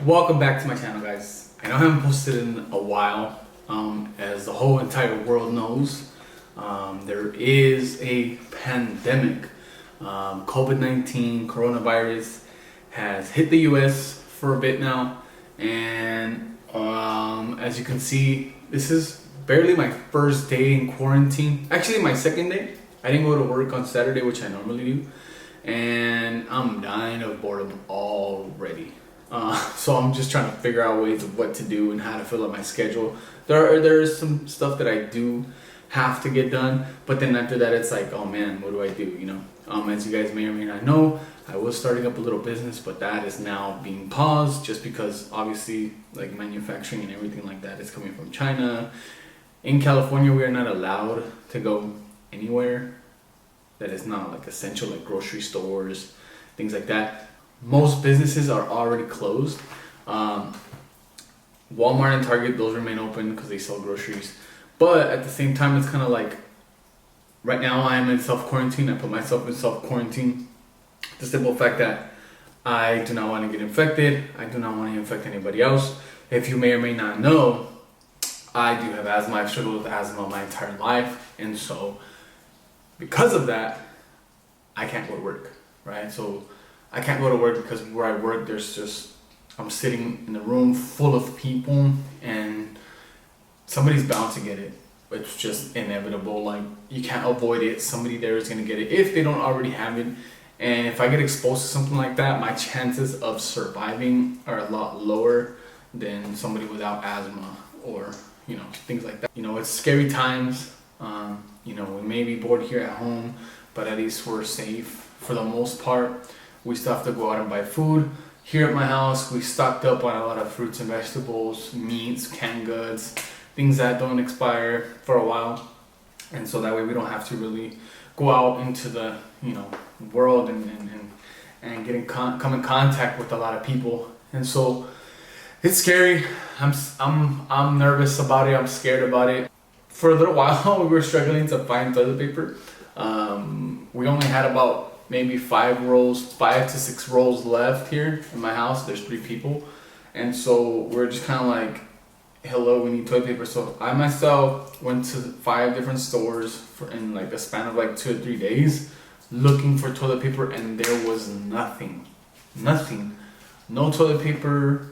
Welcome back to my channel, guys. I know I haven't posted in a while, as the whole entire world knows. There is a pandemic. COVID-19, coronavirus, has hit the US for a bit now, and as you can see, this is barely my first day in quarantine. Actually, my second day. I didn't go to work on Saturday, which I normally do, and I'm dying of boredom already. So I'm just trying to figure out ways of what to do and how to fill up my schedule. There is some stuff that I do have to get done, but then after that it's like, oh man, what do I do? You know, as you guys may or may not know, I was starting up a little business, but that is now being paused just because obviously like manufacturing and everything like that is coming from China. In California, we are not allowed to go anywhere that is not like essential, like grocery stores, things like that. Most businesses are already closed. Walmart and Target, those remain open because they sell groceries. But at the same time, it's kind of like, right now I am in self-quarantine. I put myself in self-quarantine. The simple fact that I do not want to get infected. I do not want to infect anybody else. If you may or may not know, I do have asthma. I've struggled with asthma my entire life. And so because of that, I can't go to work, right? So I can't go to work because where I work, I'm sitting in a room full of people and somebody's bound to get it. It's just inevitable. Like, you can't avoid it. Somebody there is going to get it if they don't already have it. And if I get exposed to something like that, my chances of surviving are a lot lower than somebody without asthma or, you know, things like that. You know, it's scary times. You know, we may be bored here at home, but at least we're safe for the most part. We still have to go out and buy food. Here at my house, we stocked up on a lot of fruits and vegetables, meats, canned goods, things that don't expire for a while. And so that way we don't have to really go out into the, you know, world and come in contact with a lot of people. And so it's scary. I'm nervous about it. I'm scared about it. For a little while, we were struggling to find toilet paper. We only had about maybe 5 to 6 rolls left here in my house. There's 3 people, and so we're just kind of like, hello, we need toilet paper. So I myself went to 5 different stores in like a span of like 2 or 3 days looking for toilet paper, and there was nothing. No toilet paper,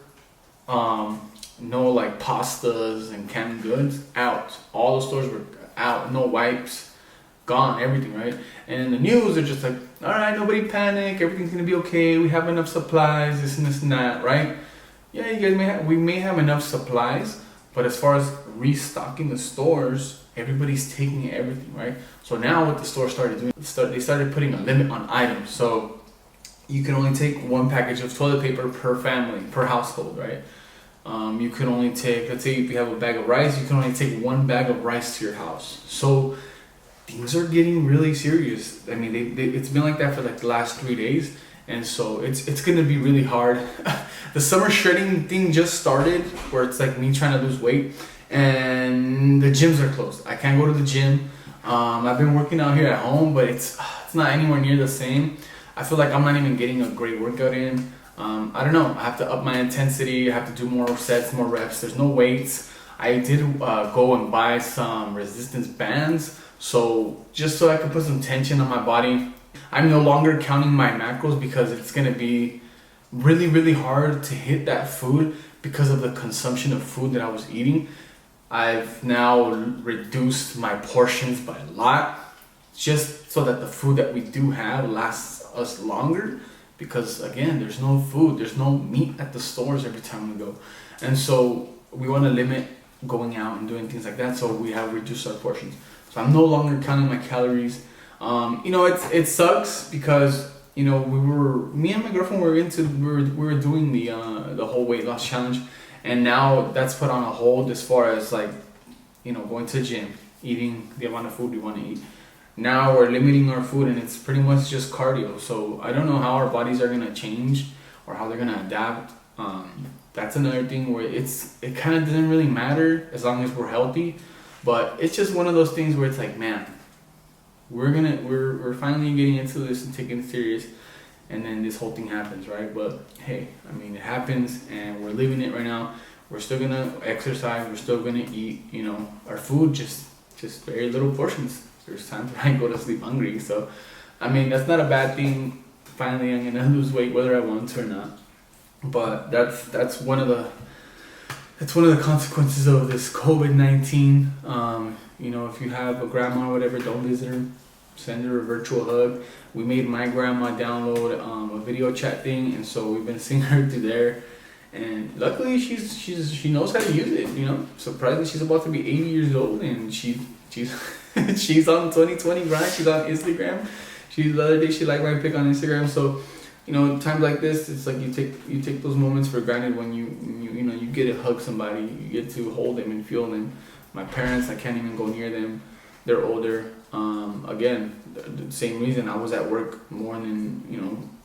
no like pastas and canned goods, out. All the stores were out. No wipes, gone, everything, right? And in the news, they're just like, all right, nobody panic, everything's gonna be okay, we have enough supplies, this and this and that, right? Yeah, you guys we may have enough supplies, but as far as restocking the stores, everybody's taking everything, right? So now what the store started doing, they started putting a limit on items. So you can only take 1 package of toilet paper per family, per household, right? You can only take, let's say if you have a bag of rice, you can only take 1 bag of rice to your house. So things are getting really serious. I mean, it's been like that for like the last 3 days, and so it's gonna be really hard. The summer shredding thing just started, where it's like me trying to lose weight, and the gyms are closed. I can't go to the gym. I've been working out here at home, but it's not anywhere near the same. I feel like I'm not even getting a great workout in. I don't know. I have to up my intensity. I have to do more sets, more reps. There's no weights. I did go and buy some resistance bands. So just so I can put some tension on my body. I'm no longer counting my macros because it's going to be really, really hard to hit that food because of the consumption of food that I was eating. I've now reduced my portions by a lot just so that the food that we do have lasts us longer, because again, there's no food, there's no meat at the stores every time we go. And so we want to limit going out and doing things like that, so we have reduced our portions. So I'm no longer counting my calories. You know, it sucks because, you know, me and my girlfriend we were doing the whole weight loss challenge, and now that's put on a hold as far as like, you know, going to the gym, eating the amount of food we want to eat. Now we're limiting our food, and it's pretty much just cardio. So I don't know how our bodies are gonna change or how they're gonna adapt. That's another thing where it kind of doesn't really matter as long as we're healthy. But it's just one of those things where it's like, man, we're finally getting into this and taking it serious. and then this whole thing happens, right? But hey, I mean, it happens, and we're living it right now. We're still gonna exercise. We're still gonna eat, our food, just very little portions. There's times where I go to sleep hungry. So, I mean, that's not a bad thing. Finally, I'm gonna lose weight whether I want to or not. But that's one of the consequences of this COVID-19. If you have a grandma or whatever, don't visit her. Send her a virtual hug. We made my grandma download a video chat thing, and so we've been seeing her through there. And luckily, she knows how to use it. Surprisingly, she's about to be 80 years old, and she's she's on 2020 grind. She's on Instagram. The other day she liked my pic on Instagram. So, times like this, it's like you take those moments for granted when you get to hug somebody, you get to hold them and feel them. My parents, I can't even go near them. They're older. Again, the same reason. I was at work more than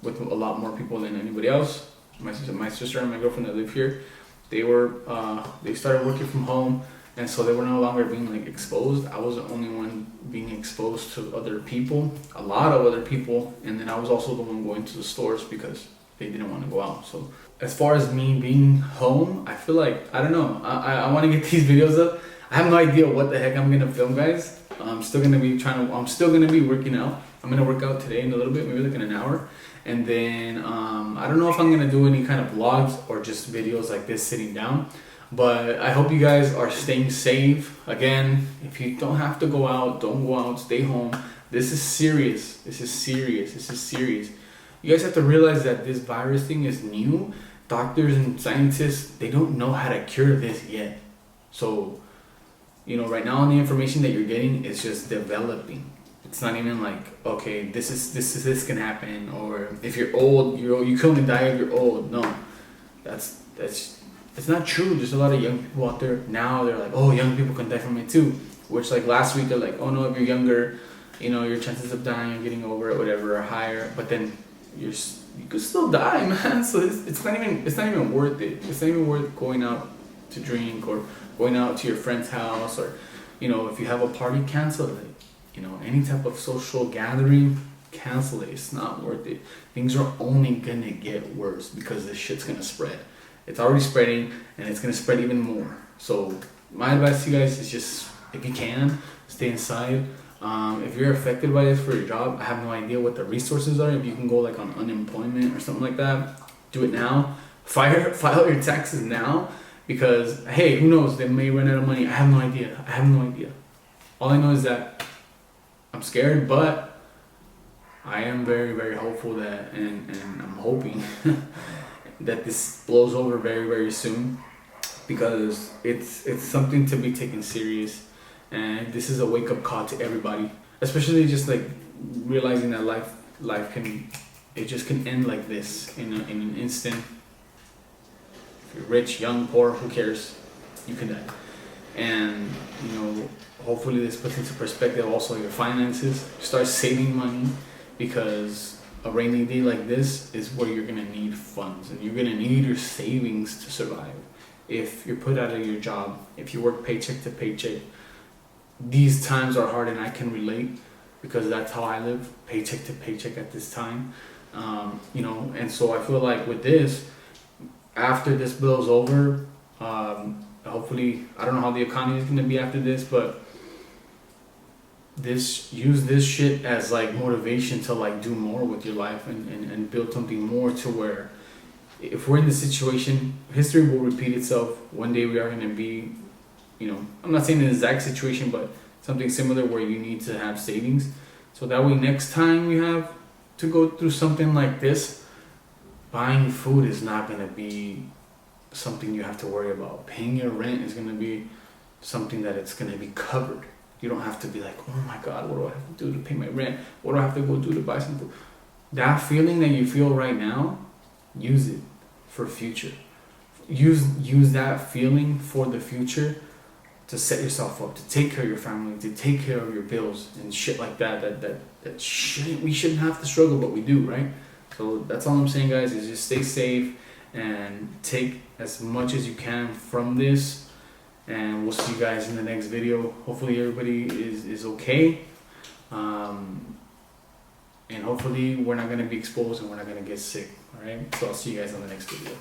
with a lot more people than anybody else. My sister and my girlfriend that live here, they started working from home, and so they were no longer being exposed. I was the only one being exposed to other people, a lot of other people, and then I was also the one going to the stores because they didn't want to go out. So as far as me being home, I feel like, I don't know, I want to get these videos up. I have no idea what the heck I'm gonna film, guys. I'm still gonna be working out. I'm gonna work out today in a little bit, maybe in an hour. And then I don't know if I'm gonna do any kind of vlogs or just videos like this sitting down. But I hope you guys are staying safe. Again, if you don't have to go out, don't go out, stay home. This is serious. This is serious. You guys have to realize that this virus thing is new. Doctors and scientists, they don't know how to cure this yet. So, right now the information that you're getting is just developing. It's not even okay, this can happen, or if you're old, you can only die if you're old. No, it's not true. There's a lot of young people out there now. They're like, oh, young people can die from it too. Which last week they're like, oh no, if you're younger, your chances of dying and getting over it, whatever, are higher. But then you could still die, man. So it's not even worth it. It's not even worth going out to drink or going out to your friend's house, or if you have a party, cancel it. Any type of social gathering, cancel it. It's not worth it. Things are only gonna get worse because this shit's gonna spread. It's already spreading, and it's gonna spread even more. So my advice to you guys is just, if you can, stay inside. If you're affected by this for your job, I have no idea what the resources are. If you can go on unemployment or something like that, do it now. File your taxes now, because hey, who knows? They may run out of money. I have no idea. All I know is that I'm scared, but I am very, very hopeful that, and I'm hoping that this blows over very, very soon, because it's something to be taken serious, and this is a wake up call to everybody, especially just realizing that life can end like this in an instant. If you're rich, young, poor, who cares? You can die. And hopefully this puts into perspective also your finances. Start saving money, because a rainy day like this is where you're gonna need funds, and you're gonna need your savings to survive. If you're put out of your job, if you work paycheck to paycheck, these times are hard, and I can relate because that's how I live, paycheck to paycheck at this time. And so I feel like with this, after this blows over, hopefully, I don't know how the economy is going to be after this, but use this shit as motivation to do more with your life, and build something more, to where if we're in this situation, history will repeat itself. One day we are going to be, I'm not saying the exact situation, but something similar where you need to have savings. So that way next time you have to go through something like this, buying food is not going to be something you have to worry about. Paying your rent is going to be something that it's going to be covered. You don't have to be like, oh my God, what do I have to do to pay my rent? What do I have to go do to buy some food? That feeling that you feel right now, use it for future. Use that feeling for the future to set yourself up, to take care of your family, to take care of your bills and shit like that. We shouldn't have to struggle, but we do, right? So that's all I'm saying, guys, is just stay safe and take as much as you can from this. And we'll see you guys in the next video. Hopefully everybody is okay. And hopefully we're not going to be exposed and we're not going to get sick. All right. So I'll see you guys on the next video.